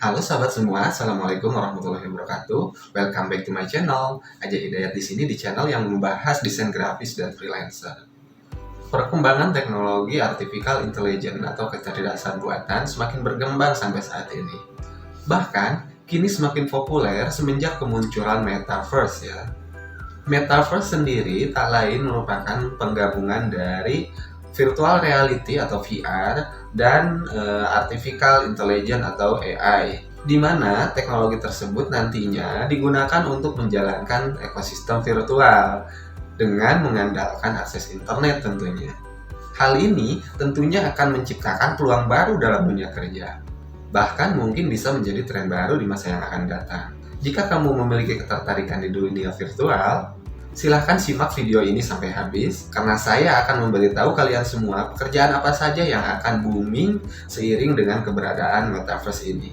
Halo sahabat semua, Assalamualaikum warahmatullahi wabarakatuh. Welcome back to my channel. Aja Hidayat di sini di channel yang membahas desain grafis dan freelancer. Perkembangan teknologi artificial intelligence atau kecerdasan buatan semakin berkembang sampai saat ini. Bahkan, kini semakin populer semenjak kemunculan Metaverse ya. Metaverse sendiri tak lain merupakan penggabungan dari virtual reality atau VR dan artificial intelligence atau AI, di mana teknologi tersebut nantinya digunakan untuk menjalankan ekosistem virtual dengan mengandalkan akses internet tentunya. Hal ini tentunya akan menciptakan peluang baru dalam dunia kerja, bahkan mungkin bisa menjadi tren baru di masa yang akan datang. Jika kamu memiliki ketertarikan di dunia virtual, silahkan simak video ini sampai habis, karena saya akan memberitahu kalian semua pekerjaan apa saja yang akan booming seiring dengan keberadaan Metaverse ini.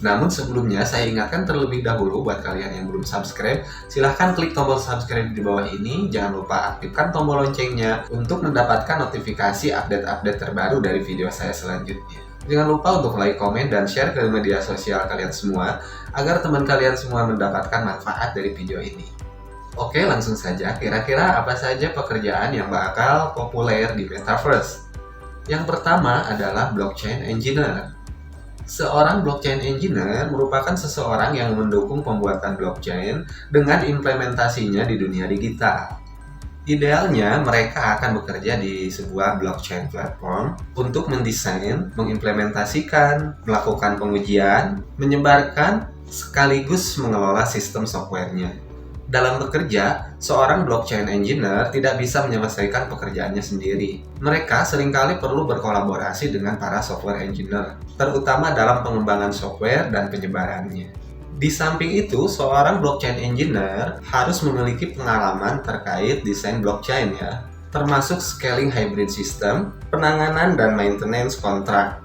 Namun sebelumnya, saya ingatkan terlebih dahulu buat kalian yang belum subscribe, silahkan klik tombol subscribe di bawah ini, jangan lupa aktifkan tombol loncengnya untuk mendapatkan notifikasi update-update terbaru dari video saya selanjutnya. Jangan lupa untuk like, komen, dan share ke media sosial kalian semua, agar teman kalian semua mendapatkan manfaat dari video ini. Oke, langsung saja. Kira-kira apa saja pekerjaan yang bakal populer di Metaverse? Yang pertama adalah blockchain engineer. Seorang blockchain engineer merupakan seseorang yang mendukung pembuatan blockchain dengan implementasinya di dunia digital. Idealnya, mereka akan bekerja di sebuah blockchain platform untuk mendesain, mengimplementasikan, melakukan pengujian, menyebarkan, sekaligus mengelola sistem softwarenya. Dalam bekerja, seorang blockchain engineer tidak bisa menyelesaikan pekerjaannya sendiri. Mereka seringkali perlu berkolaborasi dengan para software engineer, terutama dalam pengembangan software dan penyebarannya. Di samping itu, seorang blockchain engineer harus memiliki pengalaman terkait desain blockchain ya, termasuk scaling hybrid system, penanganan dan maintenance kontrak.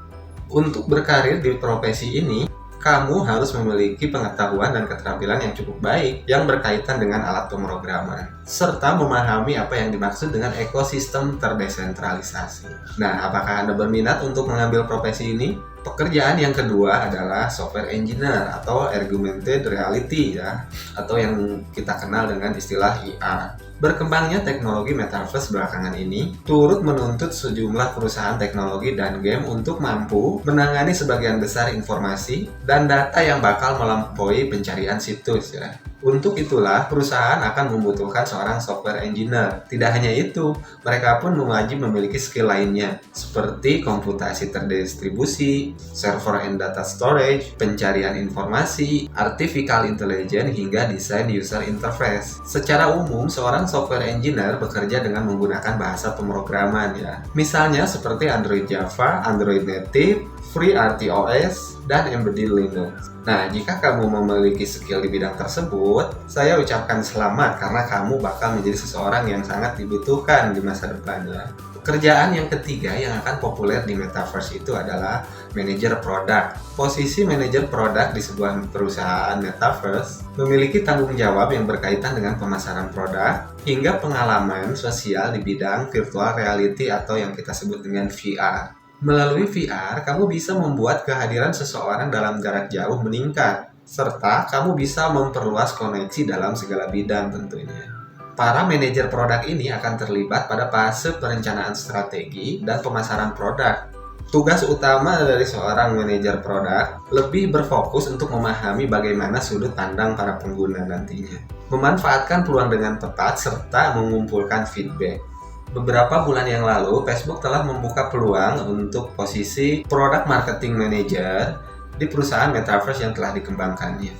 Untuk berkarir di profesi ini, kamu harus memiliki pengetahuan dan keterampilan yang cukup baik yang berkaitan dengan alat pemrograman, serta memahami apa yang dimaksud dengan ekosistem terdesentralisasi. Nah, apakah Anda berminat untuk mengambil profesi ini? Pekerjaan yang kedua adalah software engineer atau augmented reality ya, atau yang kita kenal dengan istilah IR. Berkembangnya teknologi Metaverse belakangan ini turut menuntut sejumlah perusahaan teknologi dan game untuk mampu menangani sebagian besar informasi dan data yang bakal melampaui pencarian situs ya. Untuk itulah, perusahaan akan membutuhkan seorang software engineer. Tidak hanya itu, mereka pun wajib memiliki skill lainnya, seperti komputasi terdistribusi, server and data storage, pencarian informasi, artificial intelligence, hingga desain user interface. Secara umum, seorang software engineer bekerja dengan menggunakan bahasa pemrograman ya. Misalnya seperti Android Java, Android Native, FreeRTOS, dan Embedded Linux. Nah, jika kamu memiliki skill di bidang tersebut, saya ucapkan selamat karena kamu bakal menjadi seseorang yang sangat dibutuhkan di masa depannya. Pekerjaan yang ketiga yang akan populer di Metaverse itu adalah manajer produk. Posisi manajer produk di sebuah perusahaan Metaverse memiliki tanggung jawab yang berkaitan dengan pemasaran produk hingga pengalaman sosial di bidang virtual reality atau yang kita sebut dengan VR. Melalui VR, kamu bisa membuat kehadiran seseorang dalam jarak jauh meningkat, serta kamu bisa memperluas koneksi dalam segala bidang tentunya. Para manajer produk ini akan terlibat pada fase perencanaan strategi dan pemasaran produk. Tugas utama dari seorang manajer produk lebih berfokus untuk memahami bagaimana sudut pandang para pengguna nantinya, memanfaatkan peluang dengan tepat, serta mengumpulkan feedback. Beberapa bulan yang lalu, Facebook telah membuka peluang untuk posisi Product Marketing Manager di perusahaan Metaverse yang telah dikembangkannya.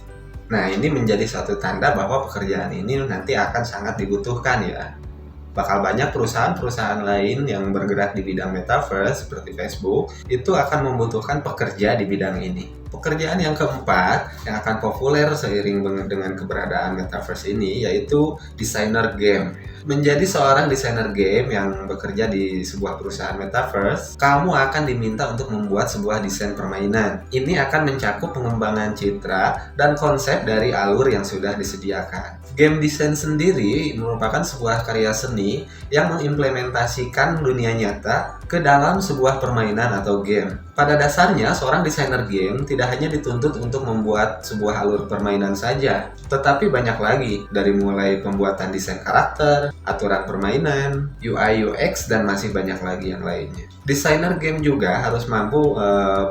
Nah, ini menjadi suatu tanda bahwa pekerjaan ini nanti akan sangat dibutuhkan ya. Bakal banyak perusahaan-perusahaan lain yang bergerak di bidang Metaverse seperti Facebook, itu akan membutuhkan pekerja di bidang ini. Pekerjaan yang keempat yang akan populer seiring dengan keberadaan Metaverse ini yaitu desainer game. Menjadi seorang desainer game yang bekerja di sebuah perusahaan Metaverse, kamu akan diminta untuk membuat sebuah desain permainan. Ini akan mencakup pengembangan citra dan konsep dari alur yang sudah disediakan. Game design sendiri merupakan sebuah karya seni yang mengimplementasikan dunia nyata ke dalam sebuah permainan atau game. Pada dasarnya, seorang desainer game tidak hanya dituntut untuk membuat sebuah alur permainan saja, tetapi banyak lagi, dari mulai pembuatan desain karakter, aturan permainan, UI UX, dan masih banyak lagi yang lainnya. Desainer game juga harus mampu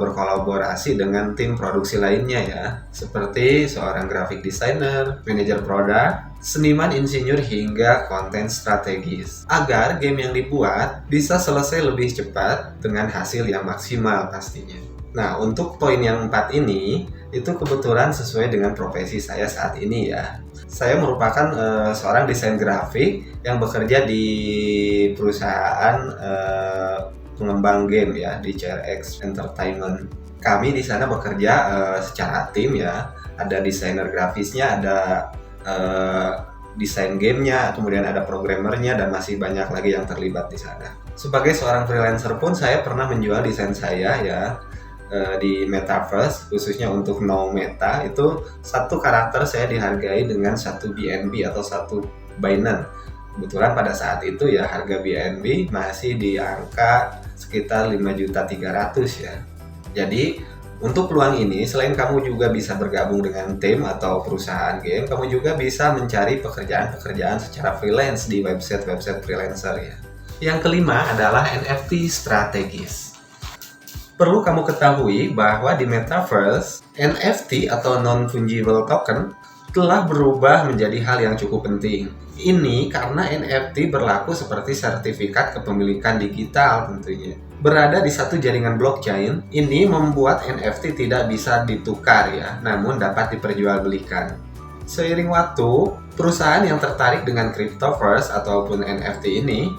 berkolaborasi dengan tim produksi lainnya ya, seperti seorang graphic designer, manajer produk, seniman insinyur hingga konten strategis, agar game yang dibuat bisa selesai lebih cepat dengan hasil yang maksimal pastinya. Nah, untuk poin yang 4 ini, itu kebetulan sesuai dengan profesi saya saat ini ya. Saya merupakan seorang desain grafik yang bekerja di perusahaan pengembang game ya, di CRX Entertainment. Kami di sana bekerja secara tim ya, ada desainer grafisnya, ada desain gamenya, kemudian ada programmernya, dan masih banyak lagi yang terlibat di sana. Sebagai seorang freelancer pun saya pernah menjual desain saya ya di Metaverse, khususnya untuk No Meta. Itu satu karakter saya dihargai dengan satu BNB atau satu Binance. Kebetulan pada saat itu ya harga BNB masih di angka sekitar 5.300.000 ya. Jadi untuk peluang ini, selain kamu juga bisa bergabung dengan tim atau perusahaan game, kamu juga bisa mencari pekerjaan-pekerjaan secara freelance di website-website freelancer ya. Yang kelima adalah NFT strategis. Perlu kamu ketahui bahwa di Metaverse, NFT atau Non-Fungible Token telah berubah menjadi hal yang cukup penting. Ini karena NFT berlaku seperti sertifikat kepemilikan digital tentunya. Berada di satu jaringan blockchain, ini membuat NFT tidak bisa ditukar ya, namun dapat diperjualbelikan. Seiring waktu, perusahaan yang tertarik dengan Cryptoverse ataupun NFT ini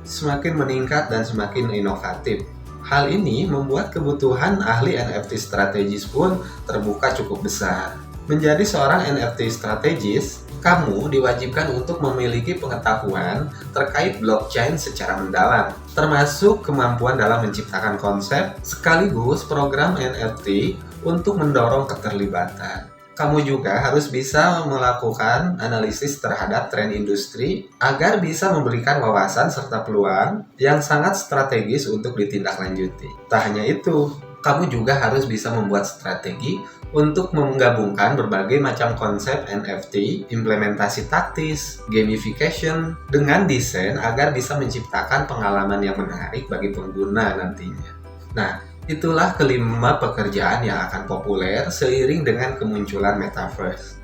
semakin meningkat dan semakin inovatif. Hal ini membuat kebutuhan ahli NFT strategis pun terbuka cukup besar. Menjadi seorang NFT strategis, kamu diwajibkan untuk memiliki pengetahuan terkait blockchain secara mendalam, termasuk kemampuan dalam menciptakan konsep sekaligus program NFT untuk mendorong keterlibatan. Kamu juga harus bisa melakukan analisis terhadap tren industri agar bisa memberikan wawasan serta peluang yang sangat strategis untuk ditindaklanjuti. Tak hanya itu, kamu juga harus bisa membuat strategi untuk menggabungkan berbagai macam konsep NFT, implementasi taktis, gamification, dengan desain agar bisa menciptakan pengalaman yang menarik bagi pengguna nantinya. Nah, itulah kelima pekerjaan yang akan populer seiring dengan kemunculan Metaverse.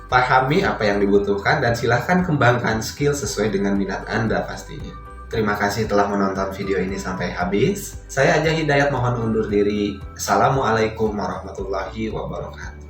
Pahami apa yang dibutuhkan dan silahkan kembangkan skill sesuai dengan minat Anda pastinya. Terima kasih telah menonton video ini sampai habis. Saya Ajah Hidayat mohon undur diri. Assalamualaikum warahmatullahi wabarakatuh.